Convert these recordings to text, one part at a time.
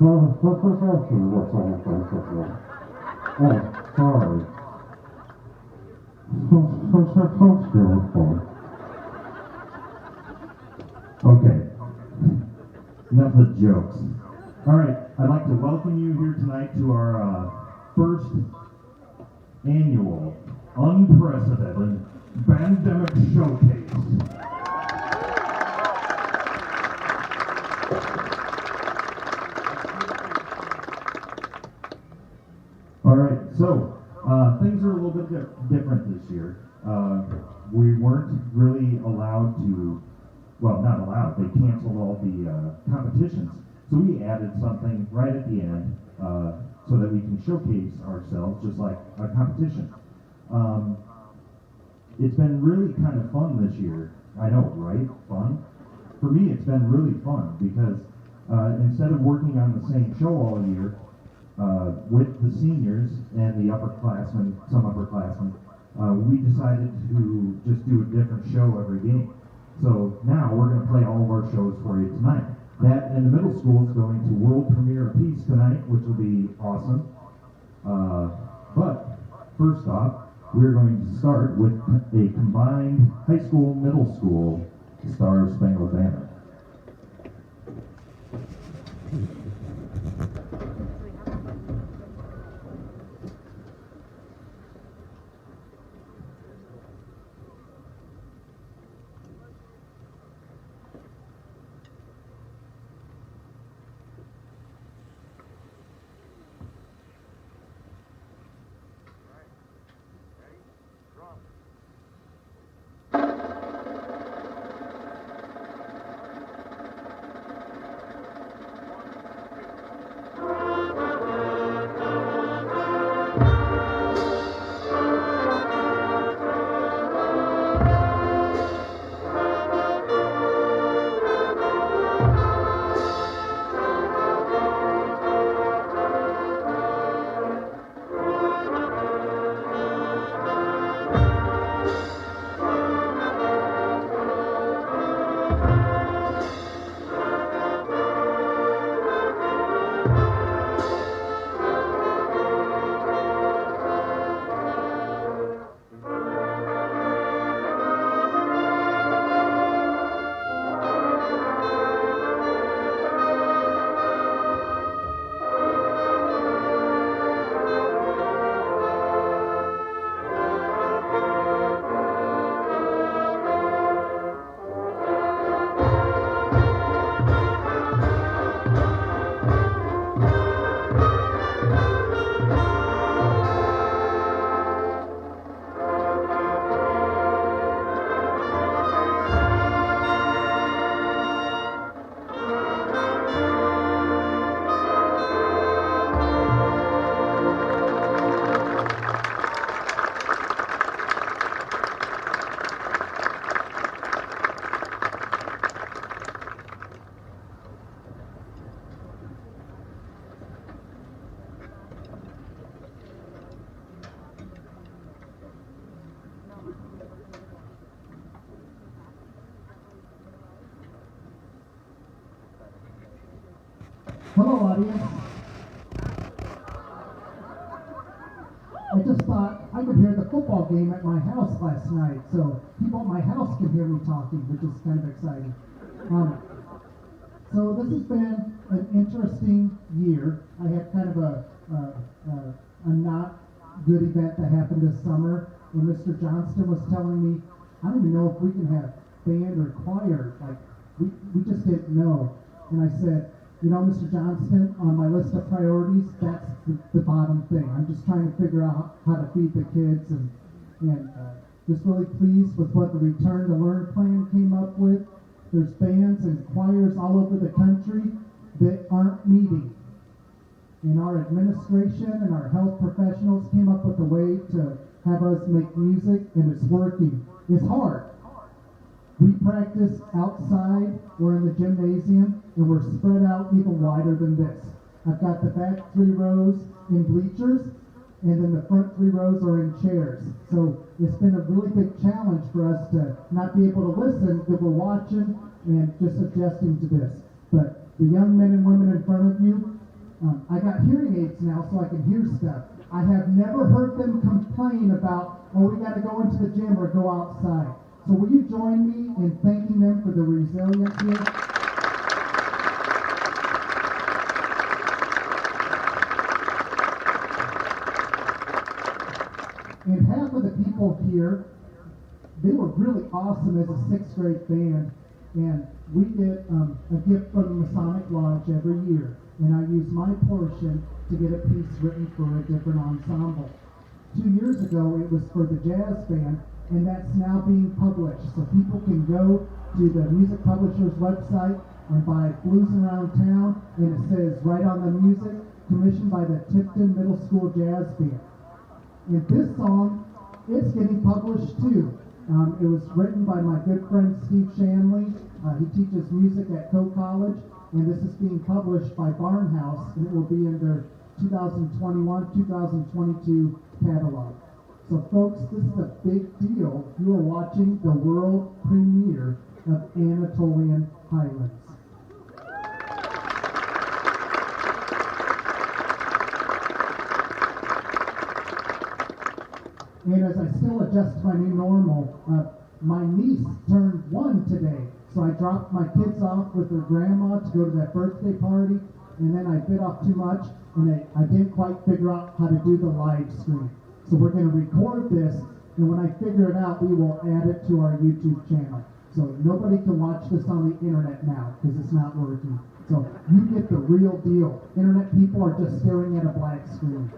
sorry. Okay, enough of jokes. All right, I'd like to welcome you here tonight to our first annual, unprecedented Bandemic Showcase. All right, so things are a little bit different this year. We weren't really allowed to, well, not allowed, they canceled all the competitions. So we added something right at the end so that we can showcase ourselves just like a competition. It's been really kind of fun this year. I know, right? Fun? For me, it's been really fun because instead of working on the same show all year with the seniors and the upperclassmen, some upperclassmen, we decided to just do a different show every game. So now we're going to play all of our shows for you tonight. That and the middle school is going to world premiere a piece tonight, which will be awesome. But first off, we're going to start with a combined high school, middle school Star Spangled Banner. Hello, audience. I just thought I could hear the football game at my house last night, so people at my house can hear me talking, which is kind of exciting. So this has been an interesting year. I had kind of a not good event that happened this summer when Mr. Johnston was telling me, I don't even know if we can have band or choir. Like, we just didn't know. And I said, you know, Mr. Johnston, on my list of priorities, that's the bottom thing. I'm just trying to figure out how to feed the kids and just really pleased with what the Return to Learn plan came up with. There's bands and choirs all over the country that aren't meeting. And our administration and our health professionals came up with a way to have us make music, and it's working. It's hard. We practice outside, we're in the gymnasium, and we're spread out even wider than this. I've got the back 3 rows in bleachers, and then the front 3 rows are in chairs. So it's been a really big challenge for us to not be able to listen, that we're watching and just adjusting to this. But the young men and women in front of you, I got hearing aids now so I can hear stuff. I have never heard them complain about, oh, we got to go into the gym or go outside. So will you join me in thanking them for the resilience here? And half of the people here, they were really awesome as a 6th grade band. And we get a gift from the Masonic Lodge every year. And I use my portion to get a piece written for a different ensemble. 2 years ago, it was for the jazz band, and that's now being published. So people can go to the music publisher's website and buy Blues Around Town, and it says right on the music, commissioned by the Tipton Middle School Jazz Band. And this song, it's getting published too. It was written by my good friend Steve Shanley. He teaches music at Coe College, and this is being published by Barnhouse, and it will be in their 2021-2022 catalog. So folks, this is a big deal. You are watching the world premiere of Anatolian Highlands. And as I still adjust to my new normal, my niece turned 1 today. So I dropped my kids off with their grandma to go to that birthday party, and then I bit off too much, and I didn't quite figure out how to do the live stream. So we're going to record this, and when I figure it out, we will add it to our YouTube channel. So nobody can watch this on the internet now, because it's not working. So you get the real deal. Internet people are just staring at a black screen.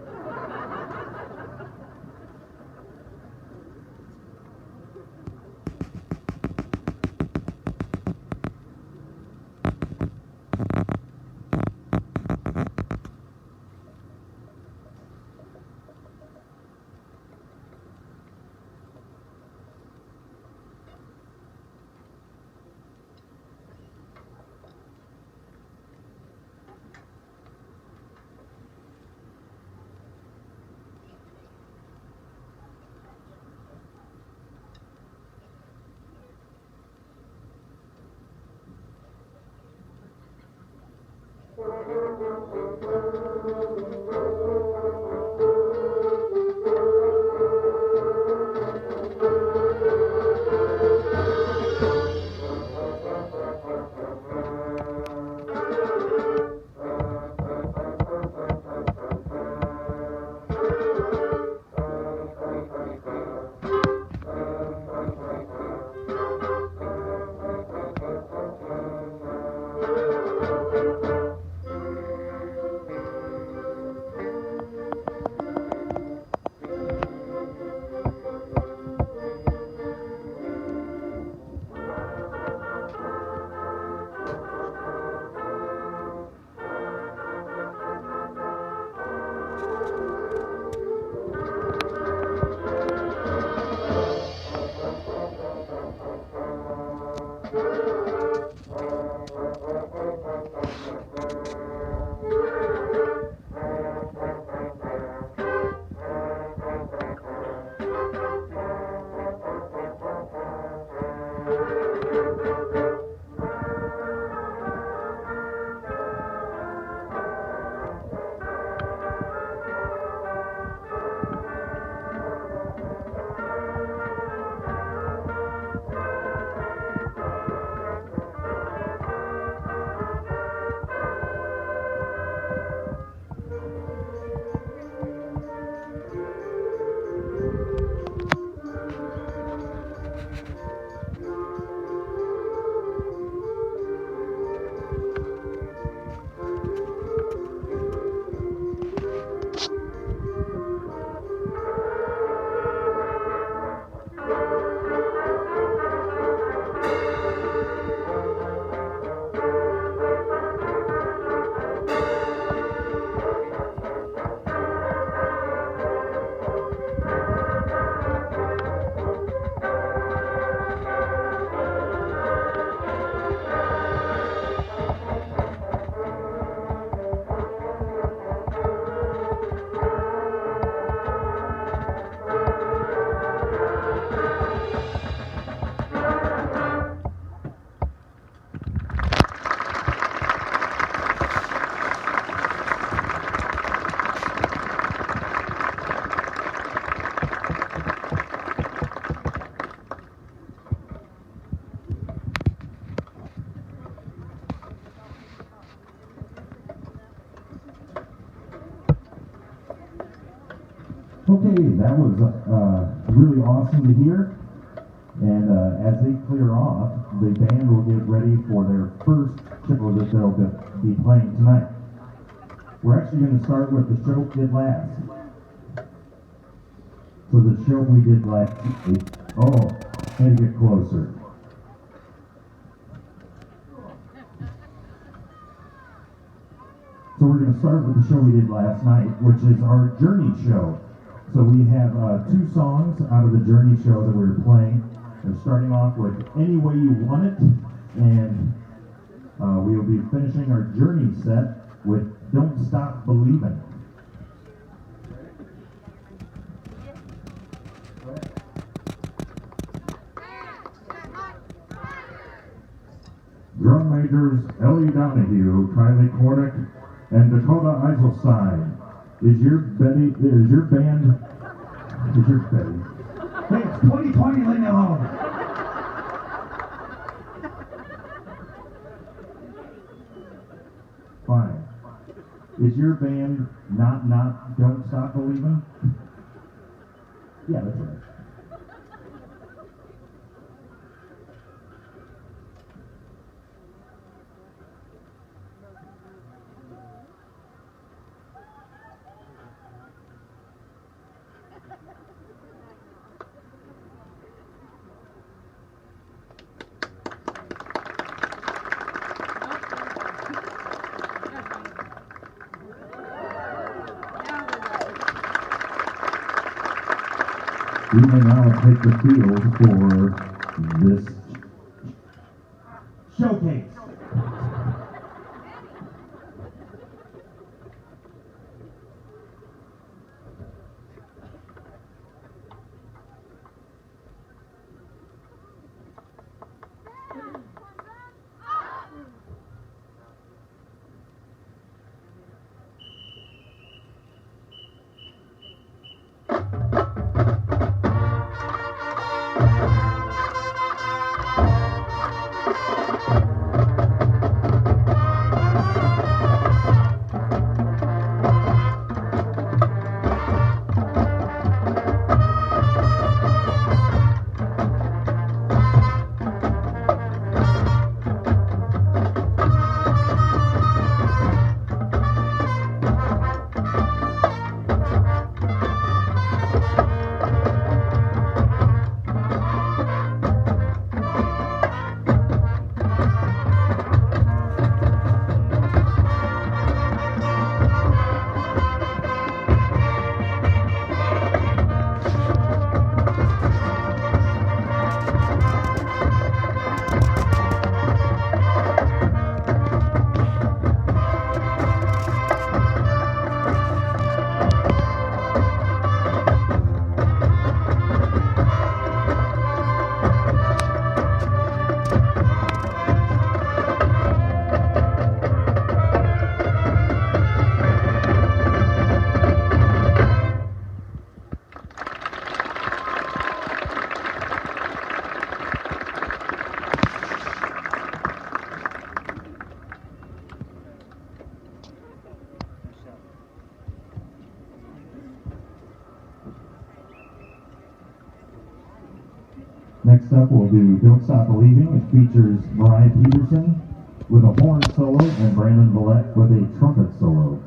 Okay, that was really awesome to hear. And as they clear off, the band will get ready for their first show that they'll be playing tonight. We're actually going to start with the show we did last. So the show we did last week, oh, and get closer. So we're going to start with the show we did last night, which is our Journey show. So we have 2 songs out of the Journey show that we're playing. We're starting off with Any Way You Want It, and we will be finishing our Journey set with Don't Stop Believin'. Drum majors Ellie Donahue, Kylie Kornick, and Dakota Eiselstein. Is your band? Hey, it's 2020, leave me alone. Fine. Is your band not Don't Stop Believin'? Yeah, that's right. We may now take the field for this showcase. Next up, we'll do Don't Stop Believing. It features Mariah Peterson with a horn solo and Brandon Villette with a trumpet solo.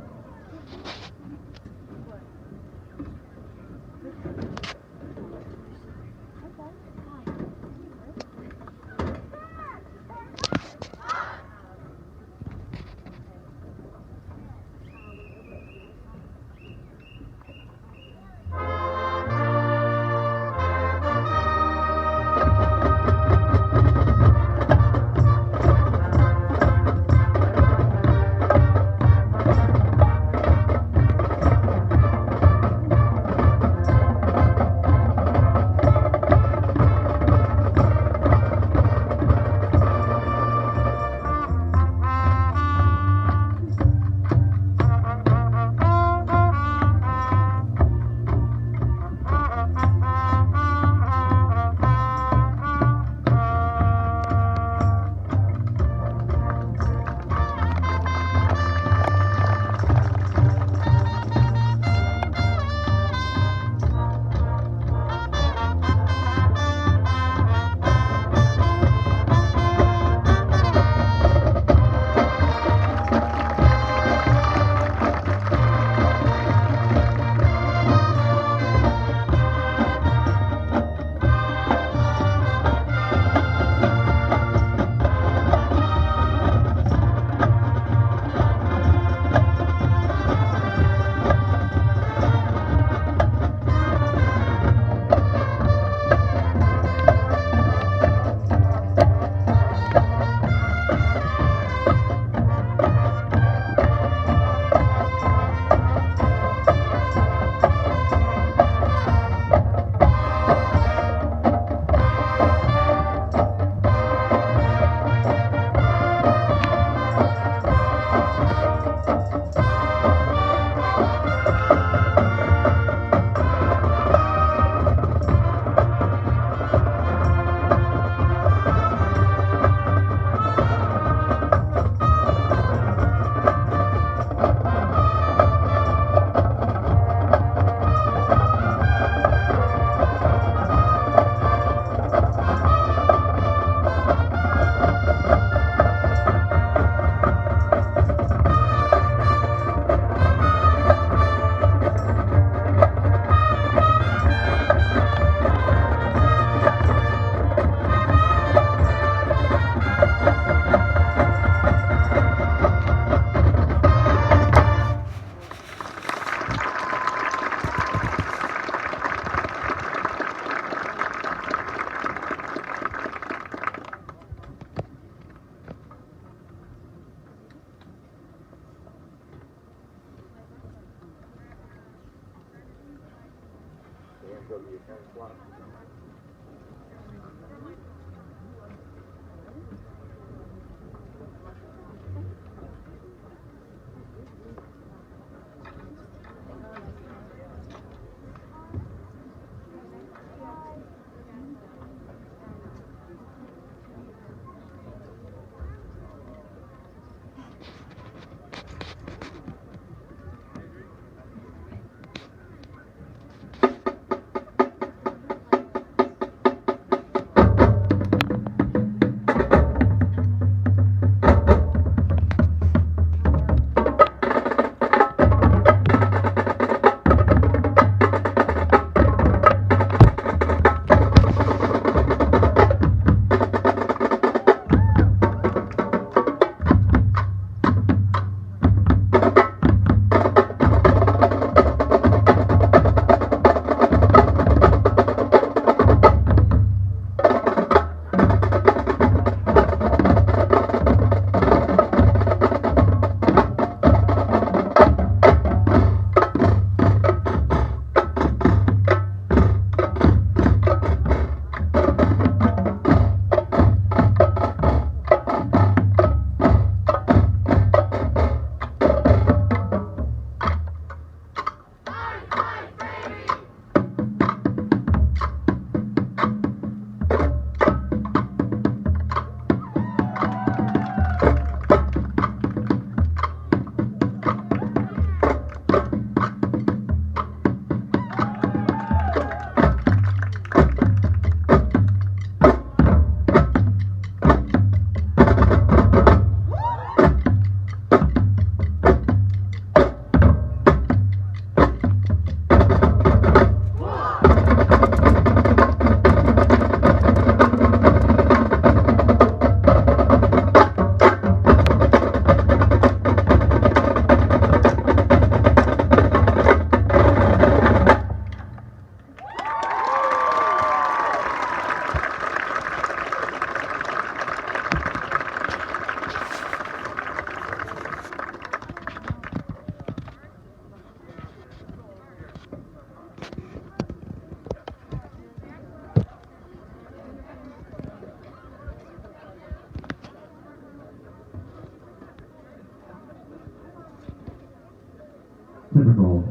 Typical.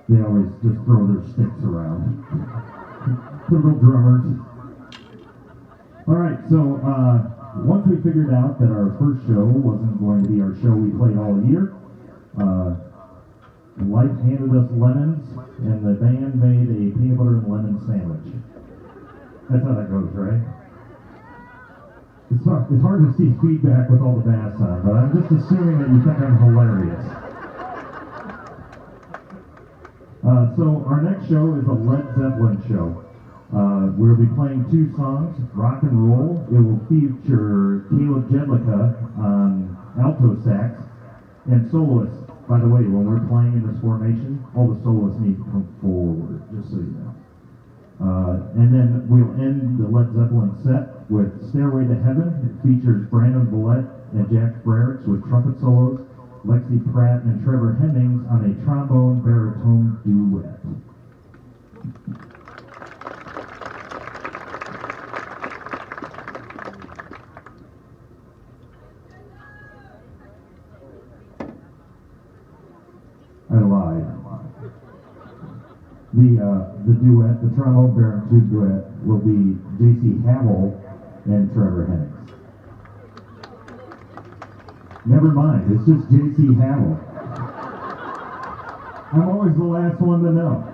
They always just throw their sticks around. Typical drummers. All right, so once we figured out that our first show wasn't going to be our show we played all year, life handed us lemons, and the band made a peanut butter and lemon sandwich. That's how that goes, right? It's hard to see feedback with all the masks on, but I'm just assuming that you think I'm hilarious. So our next show is a Led Zeppelin show. We'll be playing two songs, Rock and Roll. It will feature Caleb Jedlicka on alto sax and soloists. By the way, when we're playing in this formation, all the soloists need to come forward, just so you know. And then we'll end the Led Zeppelin set with Stairway to Heaven. It features Brandon Villette and Jack Frericks with trumpet solos, Lexi Pratt and Trevor Hemmings on a trombone-baritone duet. I lied. The duet, the trombone-baritone duet, will be J.C. Havel and Trevor Hemmings. Never mind, it's just J.C. Havel. I'm always the last one to know.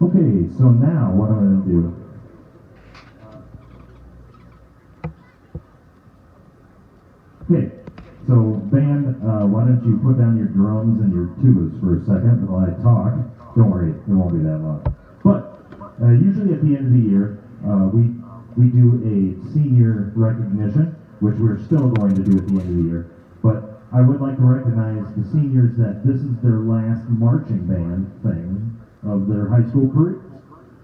Okay, so now what I'm going to do. Okay, so band, why don't you put down your drums and your tubas for a second while I talk. Don't worry, it won't be that long. But usually at the end of the year, we do a senior recognition, which we're still going to do at the end of the year. But I would like to recognize the seniors that this is their last marching band thing of their high school careers.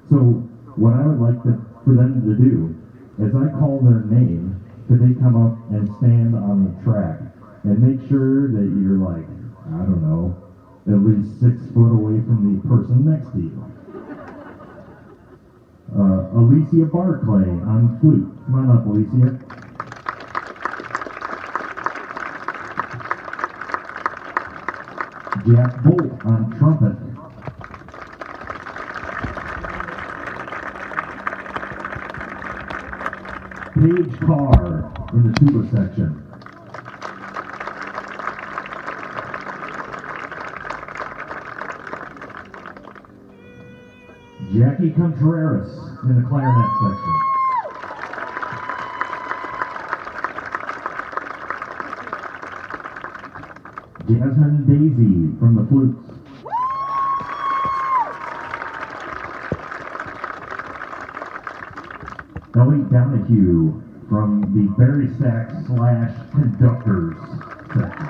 So what I would like for them to do is I call their name, could they come up and stand on the track and make sure that you're like, I don't know, at least 6 foot away from the person next to you. Alicia Barclay on flute. Come on up, Alicia. Jack Bolt on trumpet. Paige Carr in the tuba section. Jackie Contreras in the clarinet section. Jasmine Daisy from the flutes. Ellie Donahue from the Barry Sax / conductors section.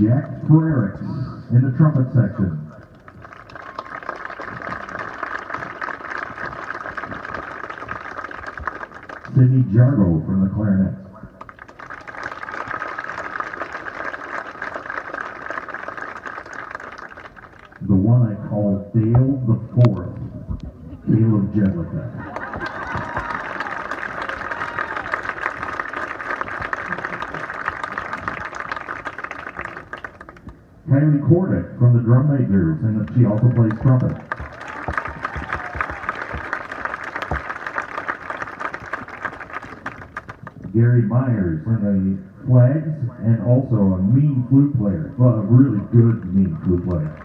Jack Frericks in the trumpet section. Sydney Jargo from the clarinet. The one I call Dale the Fourth, Caleb Jedlicka. Kylie Cordick from the drum makers, and she also plays trumpet. Gary Myers in the flags, and also a mean flute player. Well, a really good mean flute player.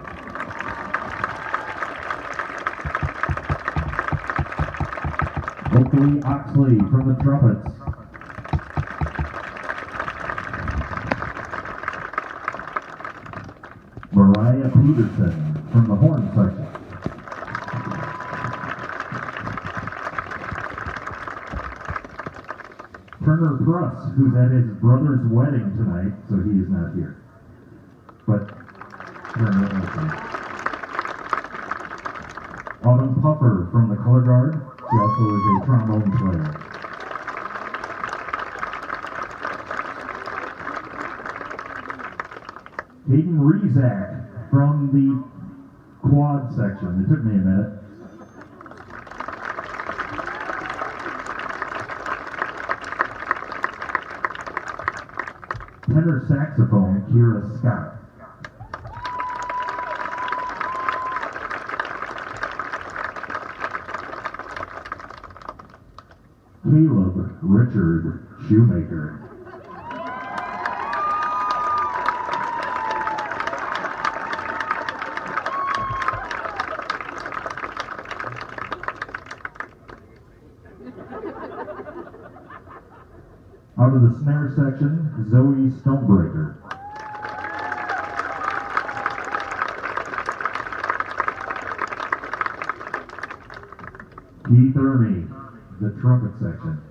Oakley Oxley from the trumpets. Mariah Peterson from the horn section. Turner Pruss, who's at his brother's wedding tonight, so he is not here. But Turner, okay. Autumn Puffer from the color guard. She also is a trombone player. Hayden Rezak from the quad section. It took me a minute. Tenor saxophone, Kira Scott. Caleb Richard Shoemaker. Out of the snare section, Zoe Stonebreaker. Keith Ermey, the trumpet section.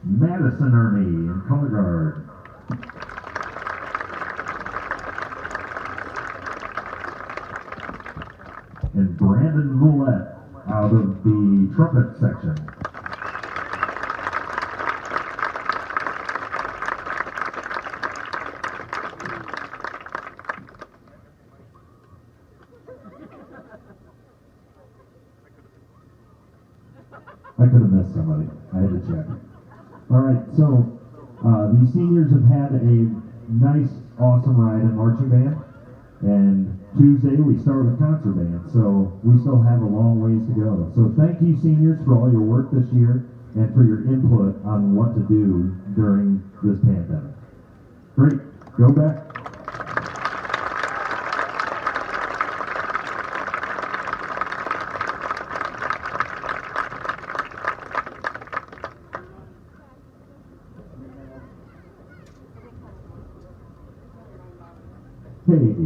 Madison Ermey in color guard. And Brandon Millette out of the trumpet section. I could have missed somebody. I had to check. All right, so the seniors have had a nice, awesome ride in marching band. And Tuesday we start with concert band, so we still have a long ways to go. So thank you, seniors, for all your work this year. and for your input on what to do during this pandemic. Great. Go back. Okay,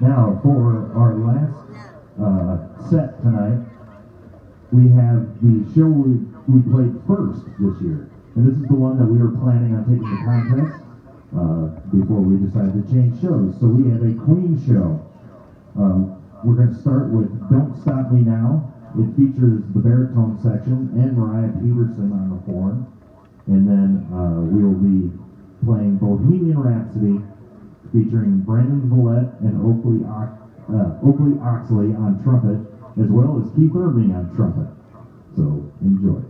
now for our last set tonight, we have the show we played first this year. And this is the one that we were planning on taking to contest before we decided to change shows. So we have a Queen show. We're going to start with Don't Stop Me Now. It features the baritone section and Mariah Peterson on the horn. And then we will be playing Bohemian Rhapsody, featuring Brandon Villette and Oakley Oxley on trumpet, as well as Keith Irving on trumpet. So, enjoy.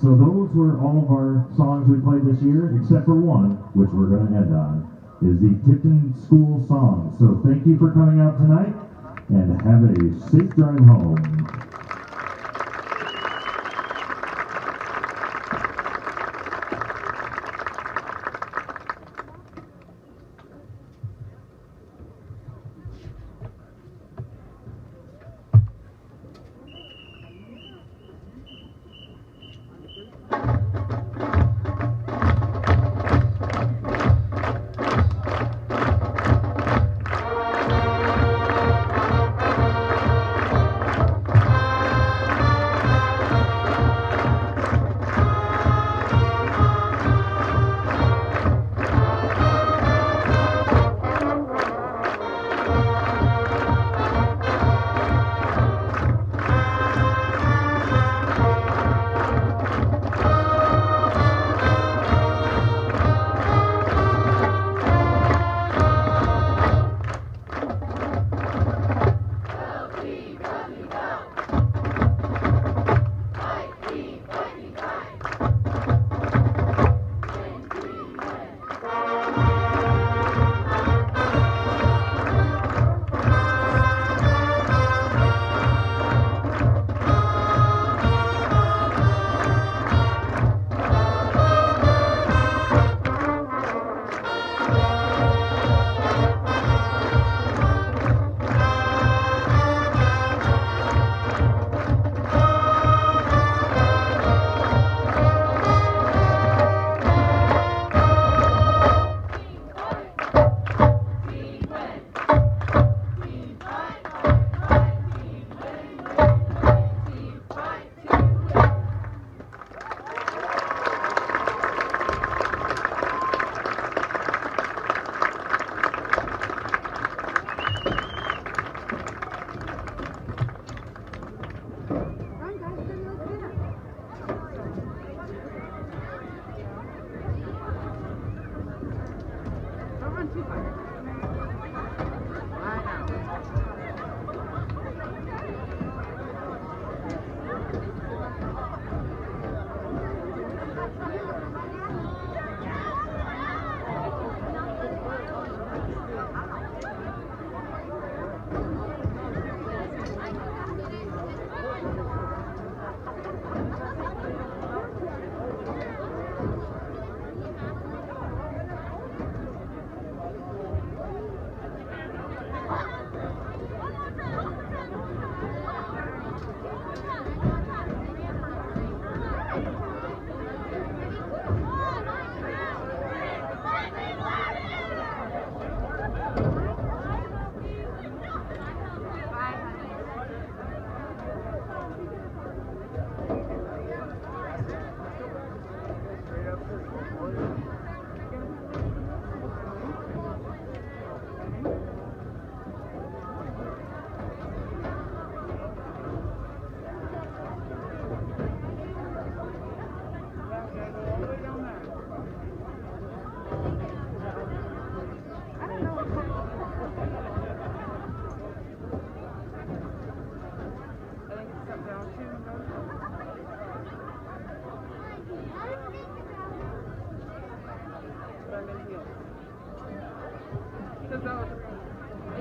So those were all of our songs we played this year, except for one, which we're going to end on, is the Tipton School Song. So thank you for coming out tonight, and have a safe drive home.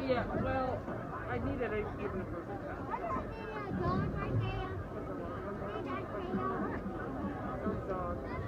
Yeah, well, I needed a even perfect time. Those dogs.